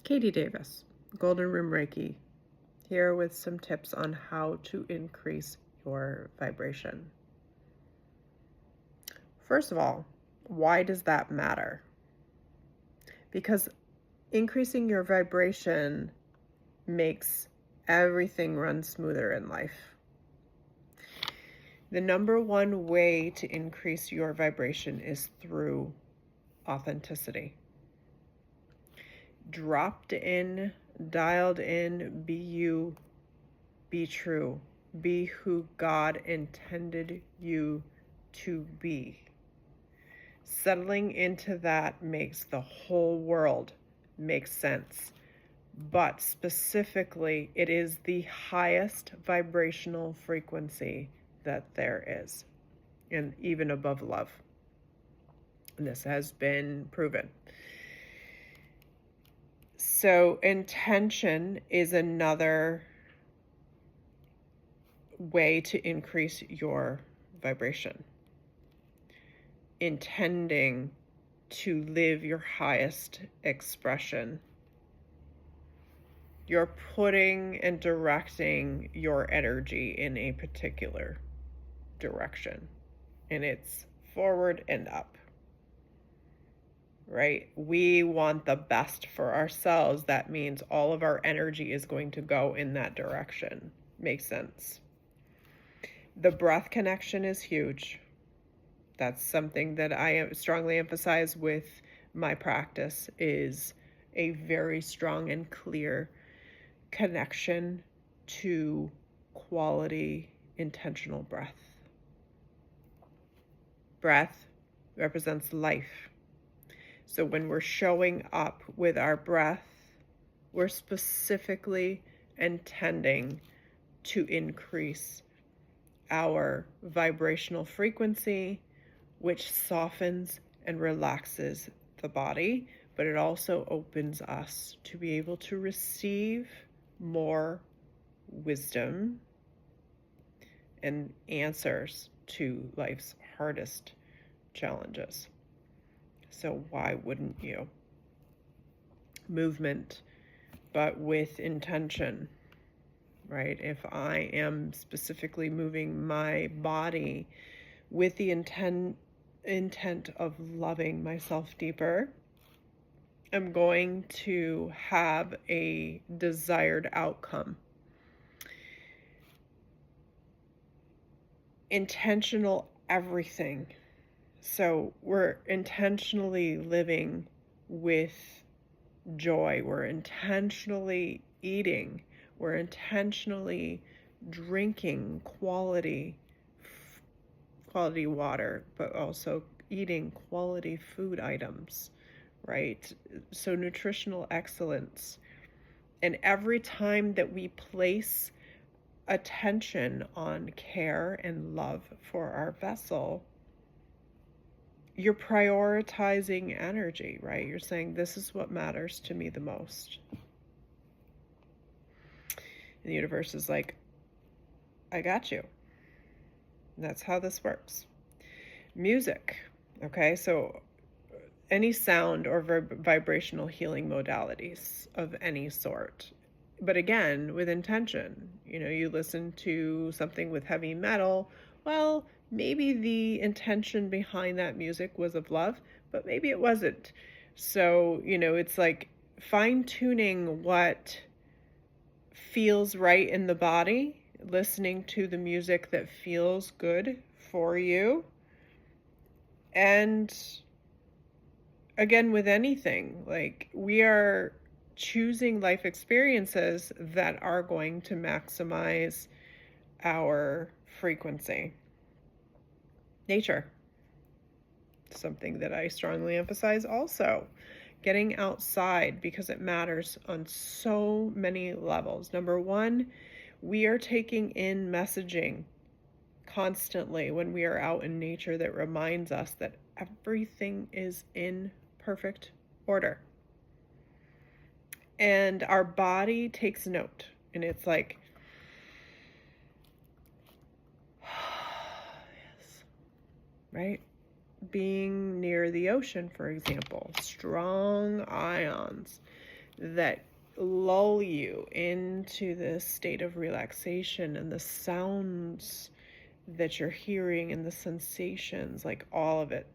Katie Davis, Golden Room Reiki, here with some tips on how to increase your vibration. First of all, why does that matter? Because increasing your vibration makes everything run smoother in life. The number one way to increase your vibration is through authenticity. Dropped in, dialed in, be you, be true, be who God intended you to be. Settling into that makes the whole world make sense. But specifically, it is the highest vibrational frequency that there is, and even above love. And this has been proven. So intention is another way to increase your vibration. Intending to live your highest expression. You're putting and directing your energy in a particular direction, and it's forward and up. Right? We want the best for ourselves. That means all of our energy is going to go in that direction. Makes sense. The breath connection is huge. That's something that I strongly emphasize with my practice, is a very strong and clear connection to quality, intentional breath. Breath represents life. So when we're showing up with our breath, we're specifically intending to increase our vibrational frequency, which softens and relaxes the body, but it also opens us to be able to receive more wisdom and answers to life's hardest challenges. So why wouldn't you? Movement, but with intention, right? If I am specifically moving my body with the intent of loving myself deeper, I'm going to have a desired outcome. Intentional everything. So we're intentionally living with joy. We're intentionally eating. We're intentionally drinking quality water, but also eating quality food items, right? So nutritional excellence. And every time that we place attention on care and love for our vessel, you're prioritizing energy, right? You're saying, this is what matters to me the most. And the universe is like, I got you. And that's how this works. Music, okay? So any sound or vibrational healing modalities of any sort. But again, with intention. You listen to something with heavy metal, well, maybe the intention behind that music was of love, but maybe it wasn't. So, it's like fine-tuning what feels right in the body, listening to the music that feels good for you. And again, with anything, like, we are choosing life experiences that are going to maximize our frequency. Nature, something that I strongly emphasize also. Getting outside, because it matters on so many levels. Number one, we are taking in messaging constantly when we are out in nature that reminds us that everything is in perfect order. And our body takes note, and it's like, yes, right? Being near the ocean, for example, strong ions that lull you into this state of relaxation, and the sounds that you're hearing and the sensations, like all of it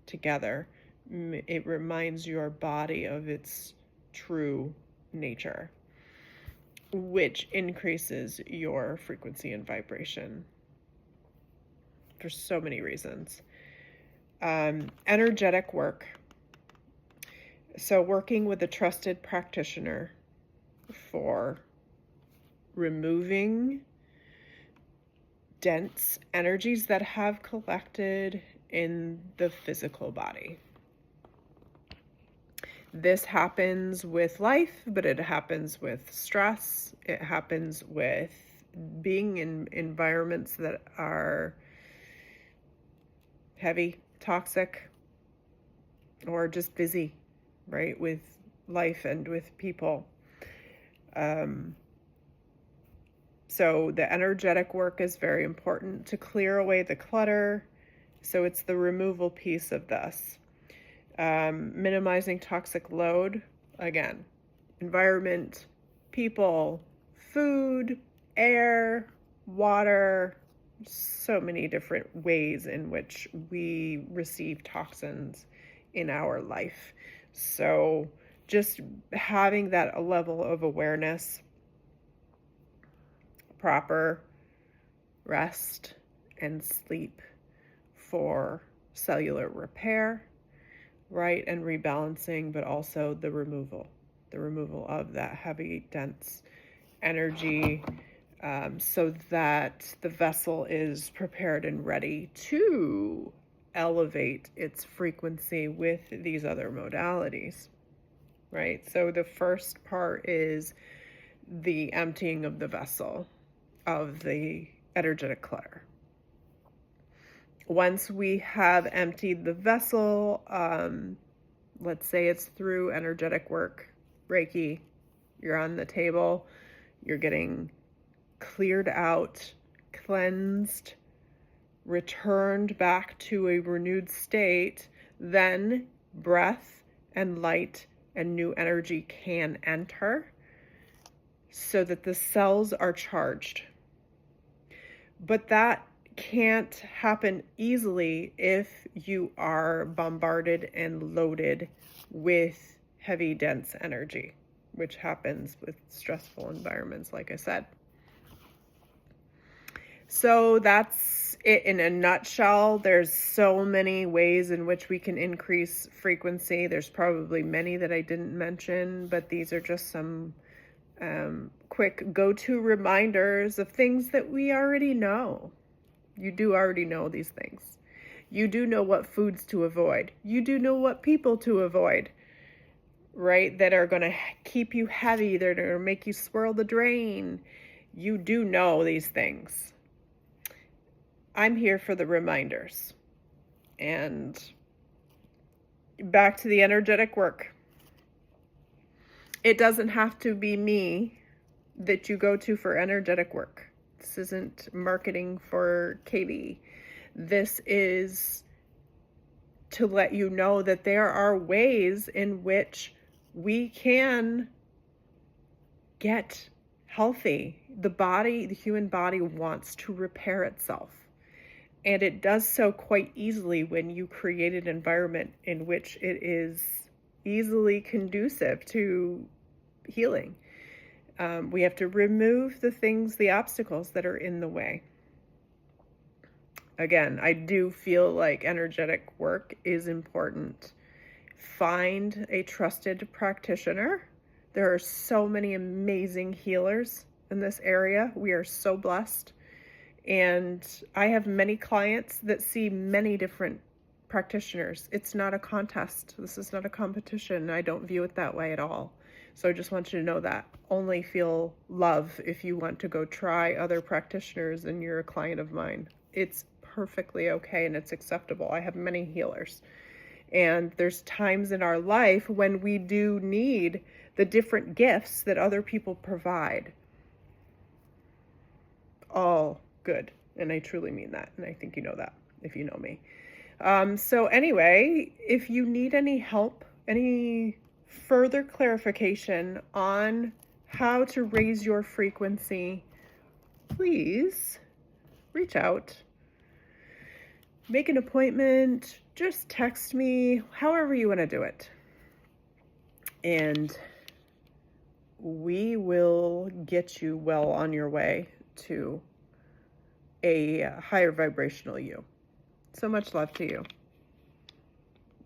together, it reminds your body of its true nature, which increases your frequency and vibration for so many reasons. Energetic work. So working with a trusted practitioner for removing dense energies that have collected in the physical body. This happens with life, but it happens with stress. It happens with being in environments that are heavy, toxic, or just busy, right, with life and with people. So the energetic work is very important to clear away the clutter. So it's the removal piece of this. Minimizing toxic load, again, environment, people, food, air, water, so many different ways in which we receive toxins in our life. So just having that level of awareness, proper rest and sleep for cellular repair, right, and rebalancing, but also the removal of that heavy, dense energy, so that the vessel is prepared and ready to elevate its frequency with these other modalities, right? So the first part is the emptying of the vessel of the energetic clutter. Once we have emptied the vessel, let's say it's through energetic work, Reiki, you're on the table, you're getting cleared out, cleansed, returned back to a renewed state, then breath and light and new energy can enter so that the cells are charged. But that can't happen easily if you are bombarded and loaded with heavy, dense energy, which happens with stressful environments, like I said. So that's it in a nutshell. There's so many ways in which we can increase frequency. There's probably many that I didn't mention, but these are just some quick go-to reminders of things that we already know. You do already know these things. You do know what foods to avoid. You do know what people to avoid, right? That are going to keep you heavy. They're going to make you swirl the drain. You do know these things. I'm here for the reminders. And back to the energetic work. It doesn't have to be me that you go to for energetic work. This isn't marketing for Katie. This is to let you know that there are ways in which we can get healthy. The human body wants to repair itself. And it does so quite easily when you create an environment in which it is easily conducive to healing. We have to remove the obstacles that are in the way. Again, I do feel like energetic work is important. Find a trusted practitioner. There are so many amazing healers in this area. We are so blessed. And I have many clients that see many different practitioners. It's not a contest. This is not a competition. I don't view it that way at all. So I just want you to know that. Only feel love if you want to go try other practitioners and you're a client of mine. It's perfectly okay and it's acceptable. I have many healers. And there's times in our life when we do need the different gifts that other people provide. All good. And I truly mean that. And I think you know that if you know me. So anyway, if you need any help, any further clarification on how to raise your frequency, please reach out, make an appointment, just text me, however you want to do it. And we will get you well on your way to a higher vibrational you. So much love to you.